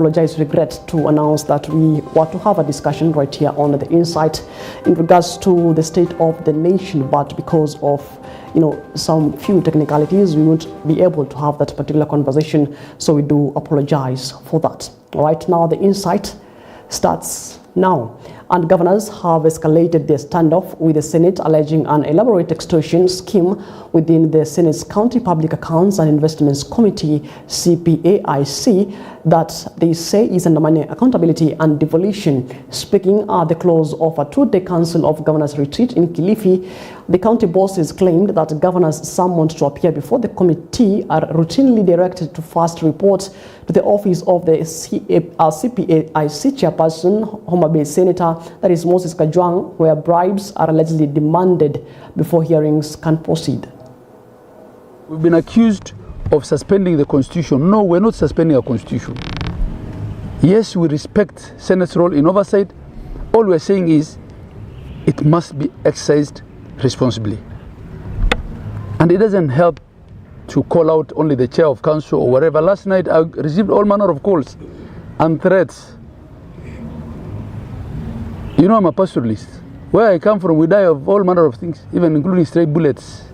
apologize, regret to announce that we were to have a discussion right here on the Insight in regards to the state of the nation, but because of some few technicalities, we won't be able to have that particular conversation, so we do apologize for that. Right now, the Insight starts now, and governors have escalated their standoff with the Senate, alleging an elaborate extortion scheme within the Senate's County Public Accounts and Investments Committee, CPAIC, that they say is undermining accountability and devolution. Speaking at the close of a two-day Council of Governors retreat in Kilifi, the county bosses claimed that governors summoned to appear before the committee are routinely directed to first report to the office of the CPAIC chairperson, Homa Bay Senator, that is Moses Kajwang, where bribes are allegedly demanded before hearings can proceed. We've been accused of suspending the Constitution. No, we're not suspending our Constitution. Yes, we respect Senate's role in oversight. All we're saying is it must be exercised responsibly. And it doesn't help to call out only the chair of council or whatever. Last night I received all manner of calls and threats. You know, I'm a pastoralist. Where I come from, we die of all manner of things, even including stray bullets.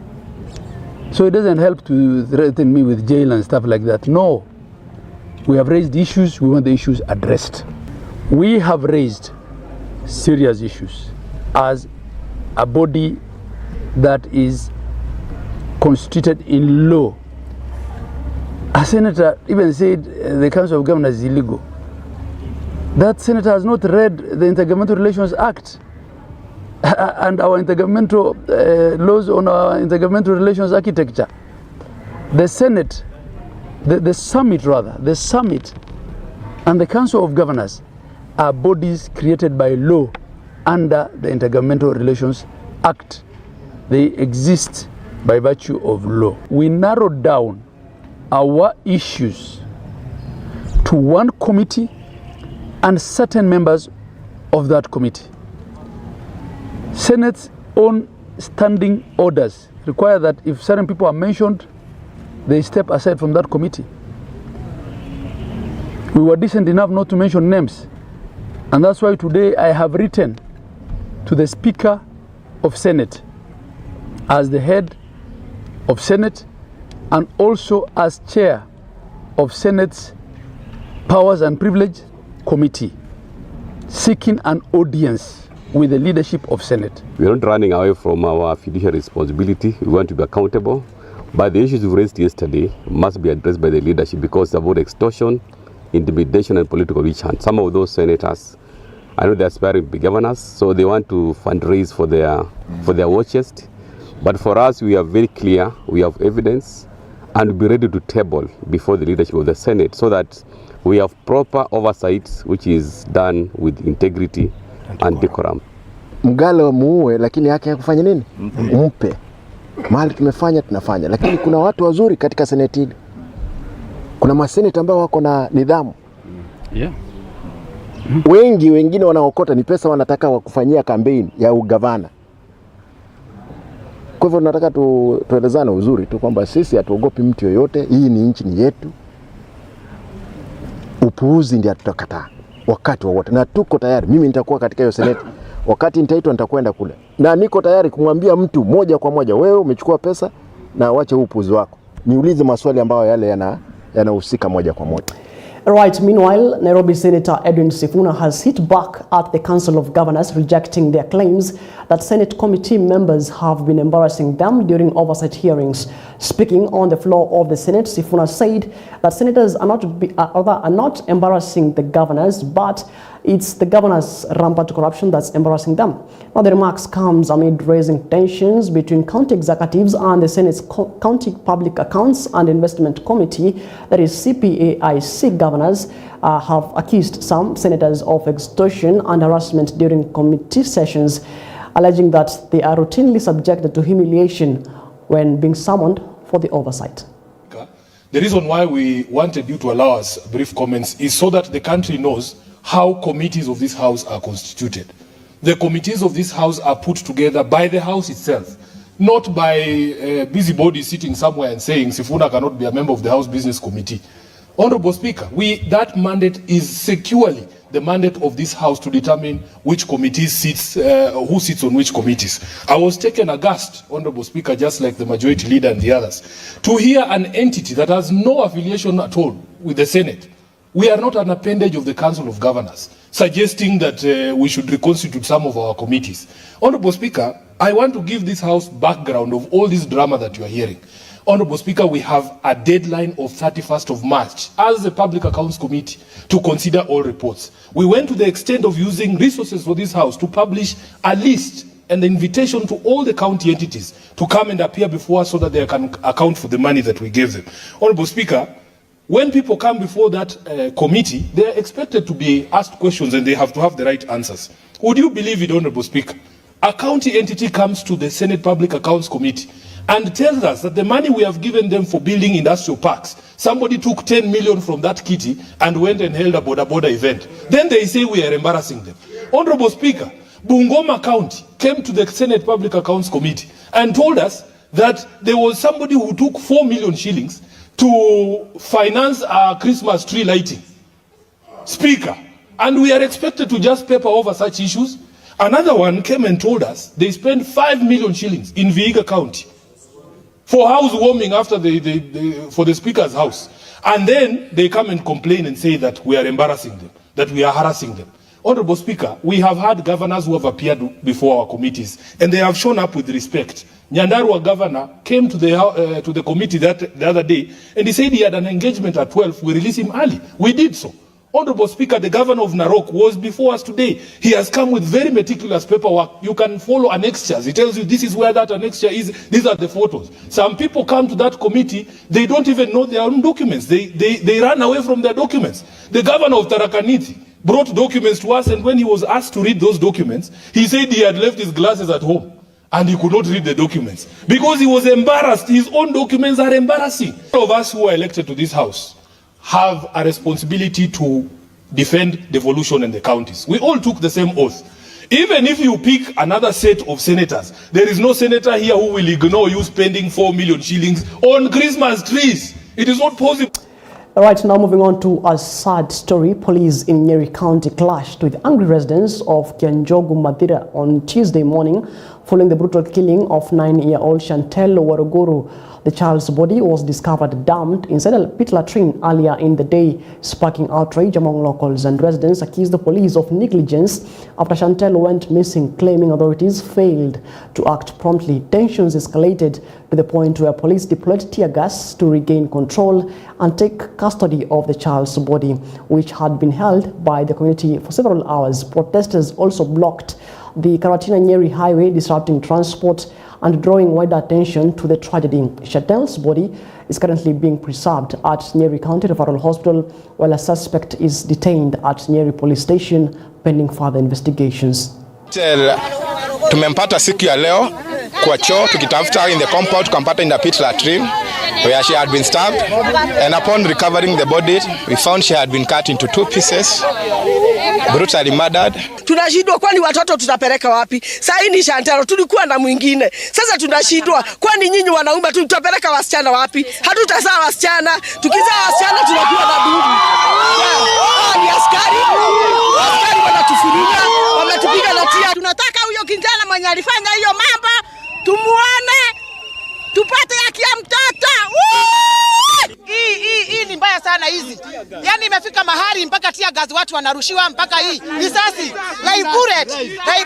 So it doesn't help to threaten me with jail and stuff like that. No. We have raised issues. We want the issues addressed. We have raised serious issues as a body that is constituted in law. A senator even said the Council of Governors is illegal. That senator has not read the Intergovernmental Relations Act and our intergovernmental laws on our intergovernmental relations architecture. The Senate, the summit and the Council of Governors are bodies created by law under the Intergovernmental Relations Act. They exist by virtue of law. We narrowed down our issues to one committee and certain members of that committee. Senate's own standing orders require that if certain people are mentioned, they step aside from that committee. We were decent enough not to mention names, and that's why today I have written to the Speaker of Senate as the head of Senate and also as chair of Senate's Powers and Privilege Committee, seeking an audience with the leadership of Senate. We are not running away from our fiduciary responsibility. We want to be accountable. But the issues we raised yesterday must be addressed by the leadership because it's about extortion, intimidation, and political witch hunt. Some of those senators, I know they're aspiring to be governors, so they want to fundraise for their war chest. But for us, we are very clear, we have evidence, and we'll be ready to table before the leadership of the Senate so that we have proper oversight, which is done with integrity and decorum. Mgalo muue, lakini yake ya kufanya nini? Umpe. Mahali tumefanya, tunafanya. Lakini kuna watu wazuri katika seneti hili. Kuna maseneta ambao wako na nidhamu. Yeah. Wengine wanaokota ni pesa wanataka wakufanyia kampeni ya ugavana. Kwa hivyo tunataka tuelezane uzuri tu kwamba sisi hatuogopi mtu yoyote. Hii ni nchi ni yetu. Upuuzi ndio tutakataa wakati wowote, na tuko tayari. Mimi nitakuwa katika hiyo seneti, wakati nitaitwa nitakwenda kule, na niko tayari kumwambia mtu moja kwa moja, wewe umechukua pesa na uache upuuzi wako, niulize maswali ambayo yale yanahusika moja kwa moja. Right. Meanwhile, Nairobi Senator Edwin Sifuna has hit back at the Council of Governors, rejecting their claims that Senate committee members have been embarrassing them during oversight hearings. Speaking on the floor of the Senate, Sifuna said that senators are not embarrassing the governors, but it's the governors' rampant corruption that's embarrassing them. Now, the remarks comes amid raising tensions between county executives and the Senate's County Public Accounts and Investment Committee, that is CPAIC governors, have accused some senators of extortion and harassment during committee sessions, alleging that they are routinely subjected to humiliation when being summoned for the oversight. The reason why we wanted you to allow us brief comments is so that the country knows how committees of this House are constituted. The committees of this House are put together by the House itself, not by busybodies sitting somewhere and saying Sifuna cannot be a member of the House Business Committee. Honorable Speaker, that mandate is securely the mandate of this House to determine which committees sits, who sits on which committees. I was taken aghast, Honorable Speaker, just like the majority leader and the others, to hear an entity that has no affiliation at all with the Senate. We are not an appendage of the Council of Governors, suggesting that we should reconstitute some of our committees. Honorable Speaker, I want to give this House background of all this drama that you are hearing. Honorable Speaker, we have a deadline of 31st of March as the Public Accounts Committee to consider all reports. We went to the extent of using resources for this House to publish a list and the invitation to all the county entities to come and appear before us so that they can account for the money that we gave them. Honorable Speaker, when people come before that committee, they are expected to be asked questions and they have to have the right answers. Would you believe it, Honorable Speaker? A county entity comes to the Senate Public Accounts Committee and tells us that the money we have given them for building industrial parks, somebody took 10 million from that kitty and went and held a border event. Then they say we are embarrassing them. Honorable Speaker, Bungoma County came to the Senate Public Accounts Committee and told us that there was somebody who took 4 million shillings to finance our Christmas tree lighting. Speaker, and we are expected to just paper over such issues. Another one came and told us they spent 5 million shillings in Vihiga County for house warming after for the Speaker's house. And then they come and complain and say that we are embarrassing them, that we are harassing them. Honorable Speaker, we have had governors who have appeared before our committees and they have shown up with respect. Nyandarua governor came to the committee the other day and he said he had an engagement at 12. We released him early. We did so. Honorable Speaker, the governor of Narok was before us today. He has come with very meticulous paperwork. You can follow annexures. He tells you this is where that annexure is. These are the photos. Some people come to that committee, they don't even know their own documents. They run away from their documents. The governor of Tarakaniti brought documents to us, and when he was asked to read those documents, he said he had left his glasses at home and he could not read the documents because he was embarrassed. His own documents are embarrassing. All of us who are elected to this House have a responsibility to defend devolution in the counties. We all took the same oath. Even if you pick another set of senators, there is no senator here who will ignore you spending 4 million shillings on Christmas trees. It is not possible. All right, now moving on to a sad story. Police in Nyeri County clashed with angry residents of Kianjogu, Mathira on Tuesday morning following the brutal killing of 9-year-old Chantel Waruguru. The child's body was discovered dumped inside a pit latrine earlier in the day, sparking outrage among locals, and residents accused the police of negligence after Chantel went missing, claiming authorities failed to act promptly. Tensions escalated to the point where police deployed tear gas to regain control and take custody of the child's body, which had been held by the community for several hours. Protesters also blocked the Karatina-Nyeri highway, disrupting transport and drawing wider attention to the tragedy. Chantel's body is currently being preserved at Nyeri County Referral Hospital, while a suspect is detained at Nyeri Police Station pending further investigations. Tumempata siku ya leo kwa choo tukitafuta in the compound, tukampata in the pit latrine where she had been stabbed, and upon recovering the body we found she had been cut into 2 pieces, brutally murdered. Tunashindwa, kwani watoto tutapeleka wapi? Sasa hii ni Chantel, tulikuwa na mwingine. Sasa tunashindwa, kwani nyinyi wanaume tutapeleka wasichana wapi? Hatutazaa wasichana. Tukizaa wasichana tunakuwa na dudu. Ni askari wanatufuruga, wametupiga na tia. Tunataka huyo kijana mwenye alifanya hiyo mambo tumuone, tupate haki ya mtoto. Hii ni mbaya sana hizi. Yaani imefika mahali mpaka tia gazi watu wanarushiwa, mpaka hii risasi. Like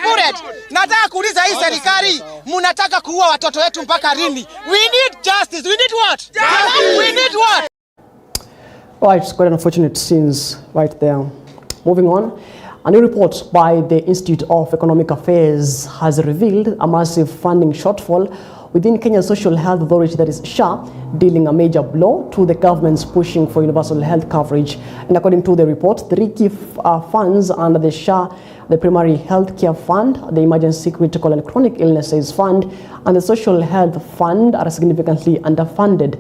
bullet. Nataka kuuliza hii serikali, mnataka kuua watoto wetu mpaka lini? We need justice. We need what? We need what? Right, it's quite an unfortunate scenes right there. Moving on. A new report by the Institute of Economic Affairs has revealed a massive funding shortfall within Kenya's Social Health Authority, that is SHA, dealing a major blow to the government's pushing for universal health coverage. And according to the report, 3 key funds under the SHA, the Primary Health Care Fund, the Emergency Critical and Chronic Illnesses Fund, and the Social Health Fund are significantly underfunded,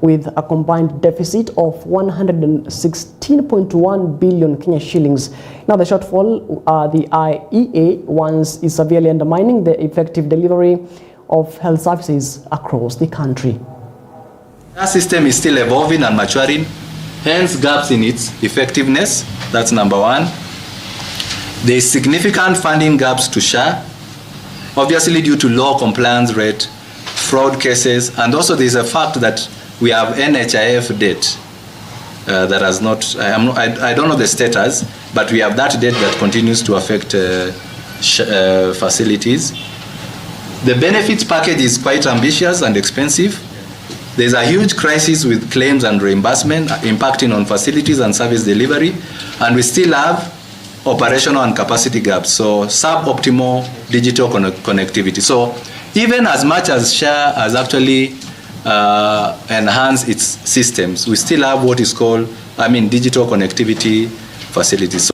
with a combined deficit of 116.1 billion Kenya shillings. Now the shortfall, the IEA warns, is severely undermining the effective delivery of health services across the country. Our system is still evolving and maturing, hence gaps in its effectiveness. That's number one. There is significant funding gaps to SHA, obviously due to low compliance rate, fraud cases, and also there is a fact that we have NHIF debt that has not, I don't know the status, but we have that debt that continues to affect facilities. The benefits package is quite ambitious and expensive. There's a huge crisis with claims and reimbursement impacting on facilities and service delivery, and we still have operational and capacity gaps, so suboptimal digital connectivity. So even as much as SHA has actually enhanced its systems, we still have what is called, digital connectivity facilities.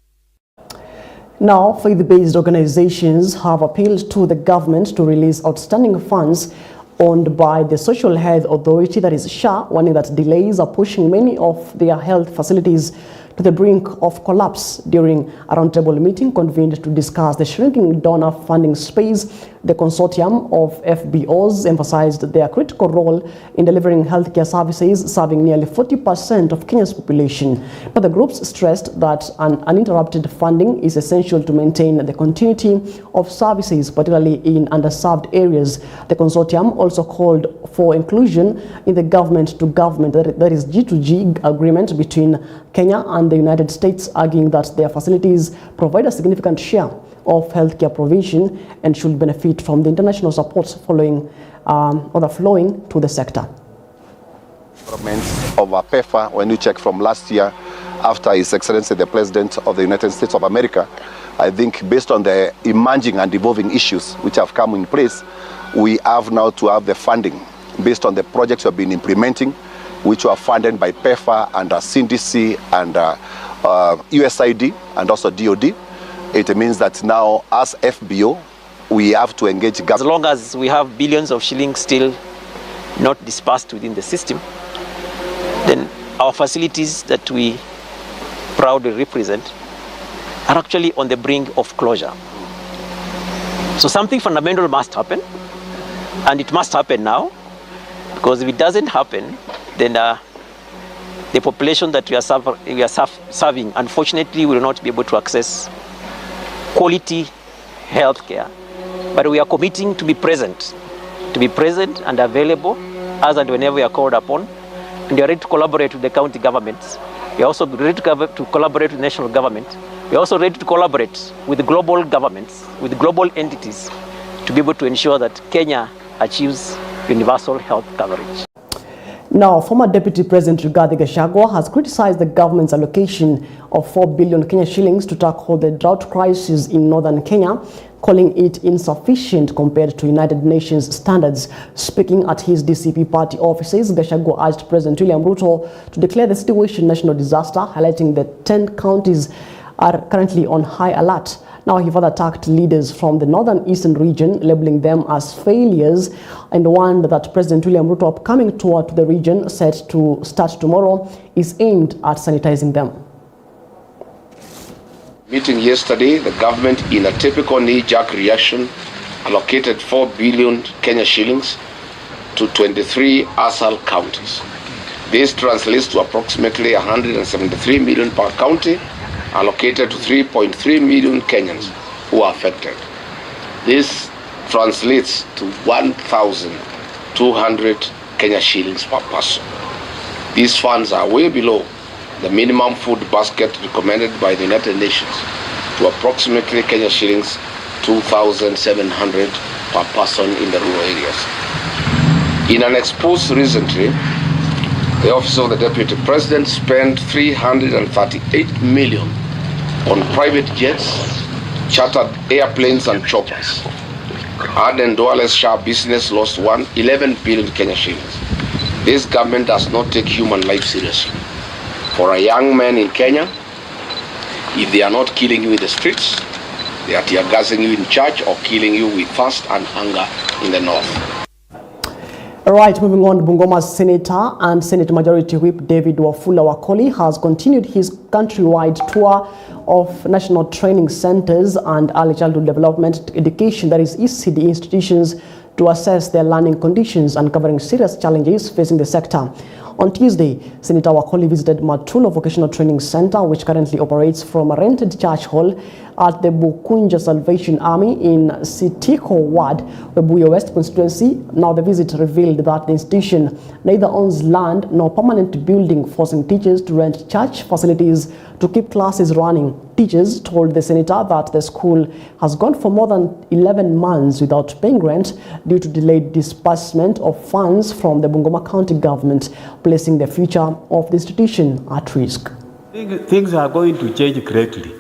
Now, faith-based organizations have appealed to the government to release outstanding funds owned by the Social Health Authority, that is SHA, warning that delays are pushing many of their health facilities to the brink of collapse. During a roundtable meeting convened to discuss the shrinking donor funding space, the consortium of FBOs emphasized their critical role in delivering healthcare services, serving nearly 40% of Kenya's population. But the groups stressed that an uninterrupted funding is essential to maintain the continuity of services, particularly in underserved areas. The consortium also called for inclusion in the government-to-government, that is G2G agreement between Kenya and the United States, arguing that their facilities provide a significant share of healthcare provision and should benefit from the international support flowing to the sector. Of PEFA, when you check from last year, after His Excellency the President of the United States of America, I think based on the emerging and evolving issues which have come in place, we have now to have the funding based on the projects we have been implementing, which were funded by PEFA and CNDC and USAID and also DOD. It means that now as FBO, we have to engage government. As long as we have billions of shillings still not dispersed within the system, then our facilities that we proudly represent are actually on the brink of closure. So something fundamental must happen, and it must happen now, because if it doesn't happen, then the population that we are serving, unfortunately, will not be able to access quality health care. But we are committing to be present and available as and whenever we are called upon. And we are ready to collaborate with the county governments. We are also ready to collaborate with national government. We are also ready to collaborate with global governments, with global entities, to be able to ensure that Kenya achieves universal health coverage. Now, former Deputy President Rigathi Gachagua has criticized the government's allocation of 4 billion Kenya shillings to tackle the drought crisis in northern Kenya, calling it insufficient compared to United Nations standards. Speaking at his DCP party offices, Gachagua urged President William Ruto to declare the situation national disaster, highlighting that 10 counties are currently on high alert. Now, he further attacked leaders from the northern eastern region, labeling them as failures, and warned that President William Ruto's upcoming tour to the region, set to start tomorrow, is aimed at sanitizing them. Meeting yesterday, the government, in a typical knee-jerk reaction, allocated 4 billion Kenya shillings to 23 ASAL counties. This translates to approximately 173 million per county, allocated to 3.3 million Kenyans who are affected. This translates to 1,200 Kenya shillings per person. These funds are way below the minimum food basket recommended by the United Nations, to approximately Kenya shillings 2,700 per person in the rural areas. In an expose recently, the Office of the Deputy President spent 338 million on private jets, chartered airplanes and choppers. Aden Duale's SHA business lost 11 billion Kenya shillings. This government does not take human life seriously. For a young man in Kenya, if they are not killing you in the streets, they are tear gassing you in church or killing you with thirst and hunger in the north. All right, moving on, Bungoma's Senator and Senate Majority Whip David Wafula Wakoli has continued his countrywide tour of national training centers and early childhood development education, that is ECD institutions, to assess their learning conditions, uncovering serious challenges facing the sector. On Tuesday, Senator Wakoli visited Matulo Vocational Training Center, which currently operates from a rented church hall at the Bukunja Salvation Army in Sitiko Ward, Webuye West constituency. Now, the visit revealed that the institution neither owns land nor permanent building, forcing teachers to rent church facilities to keep classes running. Teachers told the senator that the school has gone for more than 11 months without paying rent due to delayed disbursement of funds from the Bungoma County government, placing the future of the institution at risk. Things are going to change greatly,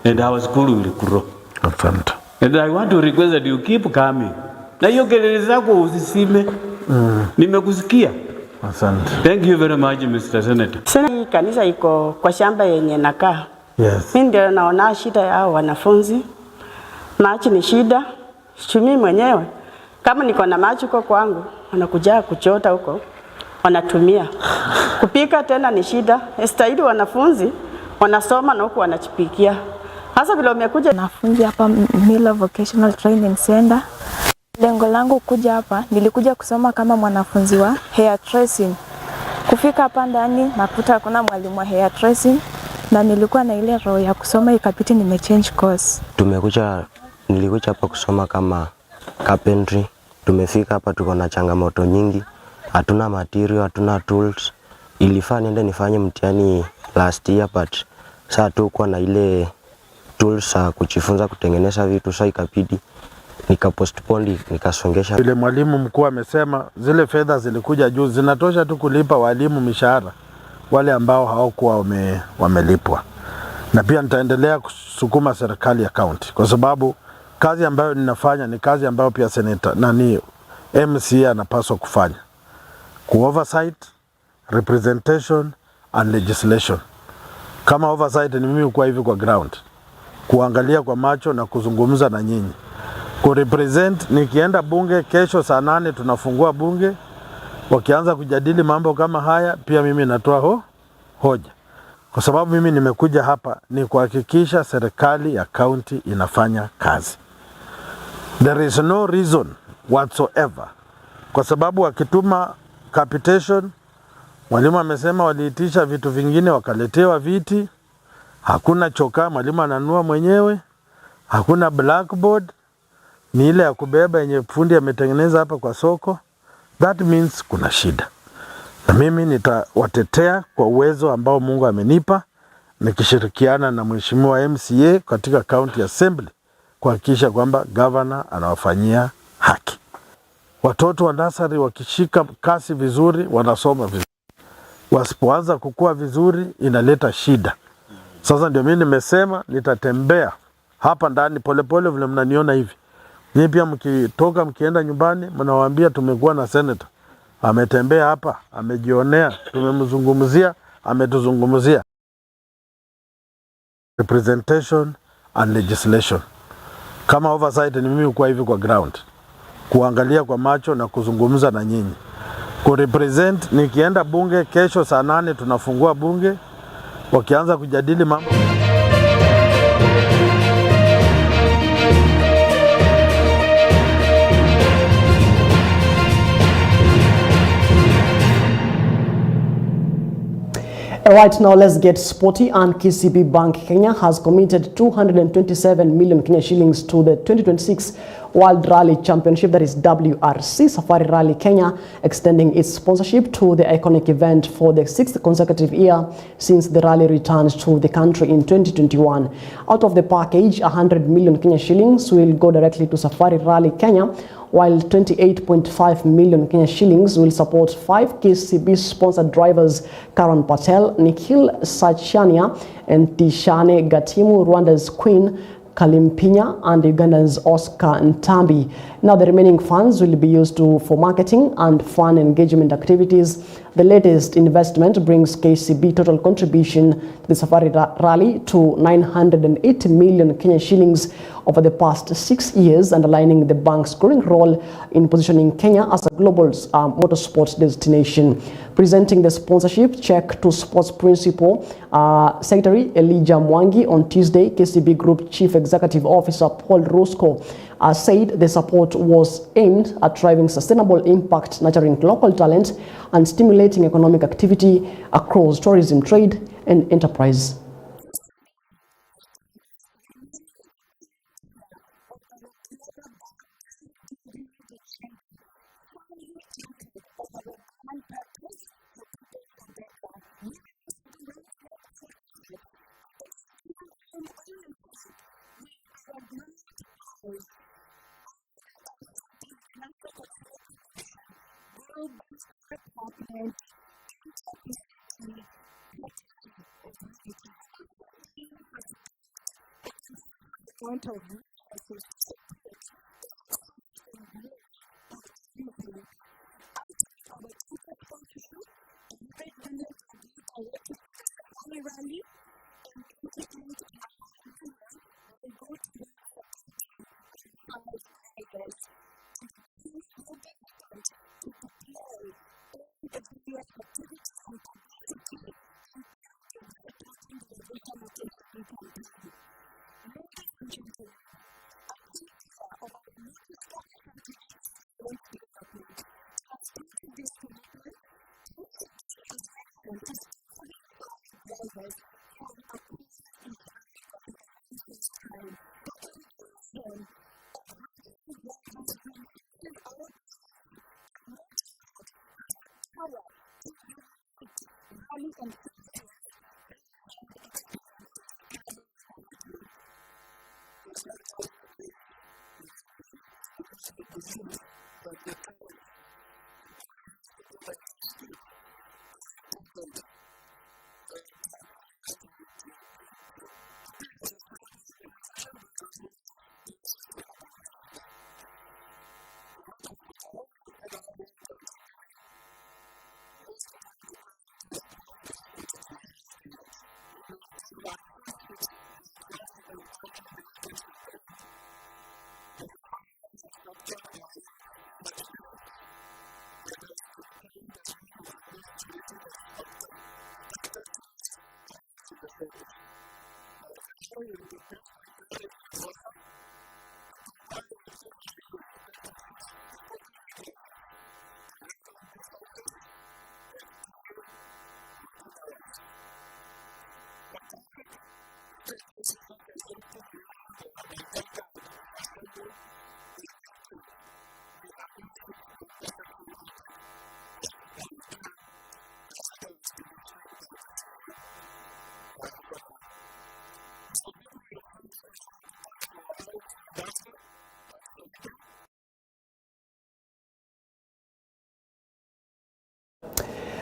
and our school will grow. And I want to request that you keep coming. Na hiyo kelele zako usisime. Nimekusikia. Asante. Thank you very much, Mr. Senator. Hii kanisa iko kwa shamba yenye nakaa. Yes. Mimi ndio naona shida yao wanafunzi. Machi ni shida. Mimi mwenyewe kama niko na machi huko kwangu, wanakuja kuchota huko. Wanatumia. Kupika tena ni shida. Estahili wanafunzi wanasoma na huko wanachipikia. Hasa vile umekuja wanafunzi hapa Mila Vocational Training Center. Lengo langu kuja hapa, nilikuja kusoma kama mwanafunzi wa hair tracing. Kufika hapa ndani nakuta kuna mwalimu wa hair tracing na nilikuwa na ile roho ya kusoma ikapiti nimechange course. Nilikuja hapa kusoma kama carpentry. Tumefika hapa tuko na changamoto nyingi. Hatuna material, hatuna tools. Ilifaa niende nifanye mtihani last year but saa tuko na ile tools kujifunza kutengeneza vitu, sasa ikabidi nikapostpone nikasongesha. Vile mwalimu mkuu amesema zile fedha zilikuja juu zinatosha tu kulipa walimu mishahara wale ambao hawakuwa wamelipwa. Na pia nitaendelea kusukuma serikali ya county kwa sababu kazi ambayo ninafanya ni kazi ambayo pia senator nani MCA anapaswa kufanya. Oversight, representation and legislation. Kama oversight ni mimi kwa hivi kwa ground. Kuangalia kwa macho na kuzungumza na nyinyi. Kurepresent nikienda bunge kesho saa 8 tunafungua bunge. Wakianza kujadili mambo kama haya pia mimi natoa hoja. Kwa sababu mimi nimekuja hapa ni kuhakikisha serikali ya county inafanya kazi. There is no reason whatsoever. Kwa sababu wakituma capitation, mwalimu amesema waliitisha vitu vingine wakaletewa viti, hakuna chokaa mwalimu ananua mwenyewe, hakuna blackboard, ni ile ya kubeba yenye fundi ametengeneza hapa kwa soko. That means kuna shida. Na mimi nitawatetea kwa uwezo ambao Mungu amenipa, nikishirikiana na mheshimiwa MCA katika county assembly kuhakikisha kwamba governor anawafanyia haki. Watoto wa nursery wakishika kasi vizuri wanasoma vizuri. Wasipoanza kukua vizuri inaleta shida. Sasa ndio mimi nimesema nitatembea hapa ndani polepole vile mnaniona hivi. Nyinyi pia mkitoka mkienda nyumbani mnawaambia tumekuwa na senator. Ametembea hapa, amejionea, tumemzungumzia, ametuzungumzia. Representation and legislation. Kama oversight ni mimi kwa hivi kwa ground. Kuangalia kwa macho na kuzungumza na nyinyi. Kurepresent nikienda bunge kesho saa 8 tunafungua bunge. Wakianza kujadili mambo Right now, let's get sporty, and KCB Bank Kenya has committed 227 million Kenya shillings to the 2026 World Rally Championship, that is WRC Safari Rally Kenya, extending its sponsorship to the iconic event for the 6th consecutive year since the rally returned to the country in 2021. Out of the package, 100 million Kenya shillings will go directly to Safari Rally Kenya, while 28.5 million Kenya shillings will support 5 KCB-sponsored drivers: Karan Patel, Nikhil Sachania, and Tishane Gatimu, Rwanda's Queen Kalimpinya, and Uganda's Oscar Ntambi. Now, the remaining funds will be used for marketing and fan engagement activities. The latest investment brings KCB total contribution to the Safari Rally to 980 million Kenya shillings, over the past 6 years, underlining the bank's growing role in positioning Kenya as a global motorsports destination. Presenting the sponsorship check to Sports Principal Secretary Elijah Mwangi on Tuesday, KCB Group Chief Executive Officer Paul Roscoe said the support was aimed at driving sustainable impact, nurturing local talent, and stimulating economic activity across tourism, trade, and enterprise.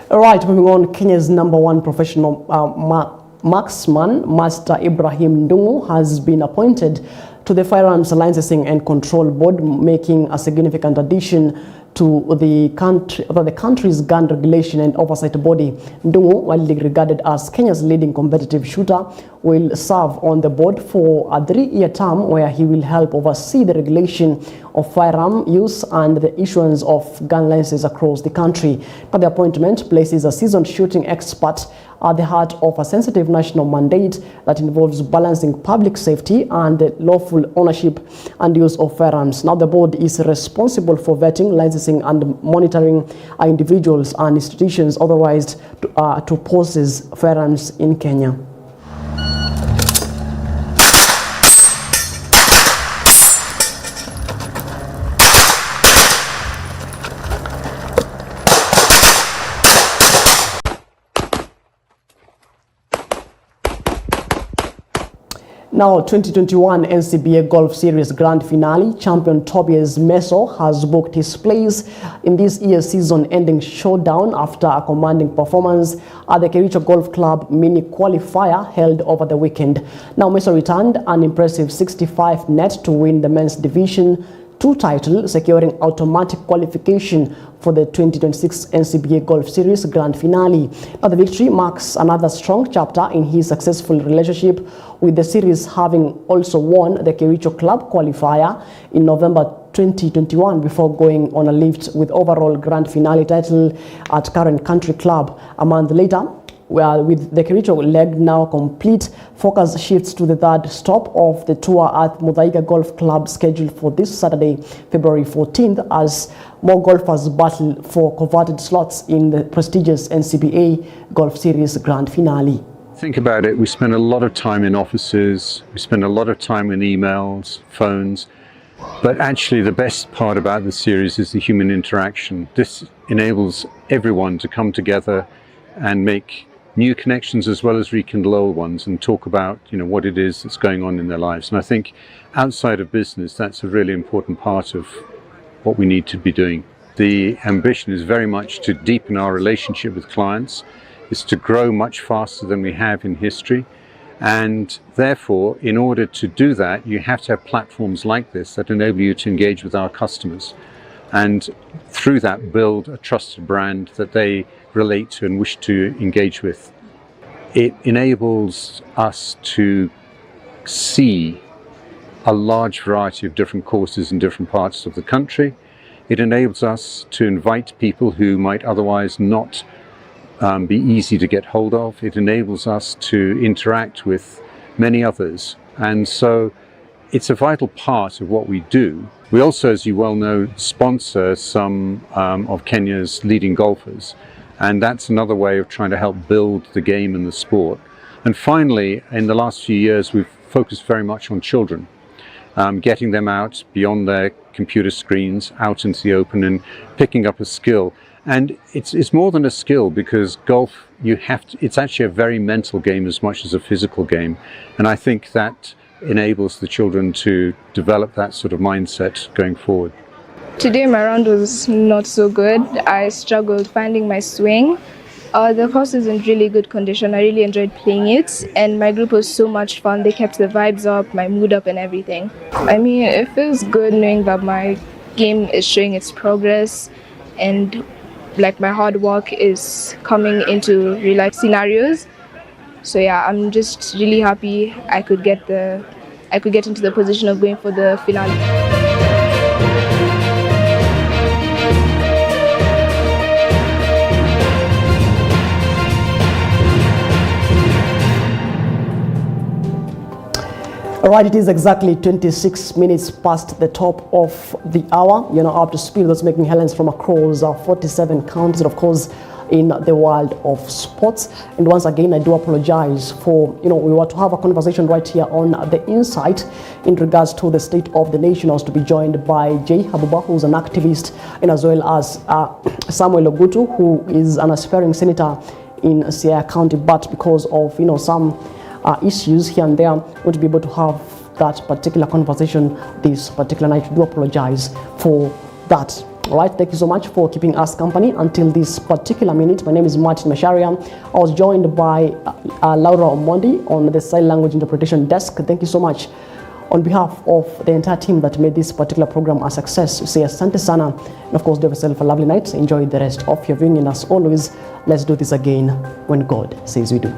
All right, moving on, Kenya's #1 professional marksman, Master Ibrahim Ndungu, has been appointed to the Firearms Licensing and Control Board, making a significant addition to the country's gun regulation and oversight body. Ndungu, widely regarded as Kenya's leading competitive shooter, will serve on the board for a 3-year term where he will help oversee the regulation of firearm use and the issuance of gun licenses across the country. But the appointment places a seasoned shooting expert at the heart of a sensitive national mandate that involves balancing public safety and the lawful ownership and use of firearms. Now, the board is responsible for vetting, licensing, and monitoring individuals and institutions authorized to possess firearms in Kenya. Now, 2021 NCBA Golf Series Grand Finale champion Tobias Meso has booked his place in this year's season-ending showdown after a commanding performance at the Kericho Golf Club mini qualifier held over the weekend. Now, Meso returned an impressive 65 net to win the men's division 2 title, securing automatic qualification for the 2026 NCBA Golf Series Grand Finale. Now, the victory marks another strong chapter in his successful relationship with the series, having also won the Kericho Club qualifier in November 2021 before going on a lift with overall Grand Finale title at Current Country Club a month later. Well, with the Kericho leg now complete, focus shifts to the third stop of the tour at Muthaiga Golf Club scheduled for this Saturday, February 14th, as more golfers battle for coveted slots in the prestigious NCBA Golf Series Grand Finale. Think about it, we spend a lot of time in offices, we spend a lot of time in emails, phones, but actually the best part about the series is the human interaction. This enables everyone to come together and make new connections as well as rekindle old ones and talk about, what it is that's going on in their lives. And I think outside of business, that's a really important part of what we need to be doing. The ambition is very much to deepen our relationship with clients, is to grow much faster than we have in history. And therefore, in order to do that, you have to have platforms like this that enable you to engage with our customers. And through that, build a trusted brand that they relate to and wish to engage with. It enables us to see a large variety of different courses in different parts of the country. It enables us to invite people who might otherwise not be easy to get hold of. It enables us to interact with many others. And so it's a vital part of what we do. We also, as you well know, sponsor some of Kenya's leading golfers. And that's another way of trying to help build the game and the sport. And finally, in the last few years, we've focused very much on children, getting them out beyond their computer screens, out into the open and picking up a skill. And it's more than a skill, because golf, it's actually a very mental game as much as a physical game. And I think that enables the children to develop that sort of mindset going forward. Today my round was not so good. I struggled finding my swing. The course is in really good condition. I really enjoyed playing it, and my group was so much fun. They kept the vibes up, my mood up and everything. I mean, it feels good knowing that my game is showing its progress, and like my hard work is coming into real life scenarios. So yeah, I'm just really happy I could get into the position of going for the finale. All right, it is exactly 26 minutes past the top of the hour. Up to speed, those making headlines from across 47 counties, of course, in the world of sports. And once again, I do apologize for, we were to have a conversation right here on The Insight in regards to the state of the nation. I was to be joined by Jay Habuba, who's an activist, and as well as Samuel Ogutu, who is an aspiring senator in Siaya County, but because of, some issues here and there, won't be able to have that particular conversation this particular night. I do apologize for that. All right, thank you so much for keeping us company until this particular minute. My name is Macharia. I was joined by Laura Omondi on the sign language interpretation desk. Thank you so much. On behalf of the entire team that made this particular program a success, say asante sana, and of course, do yourself a lovely night. Enjoy the rest of your viewing, and as always, let's do this again when God says we do.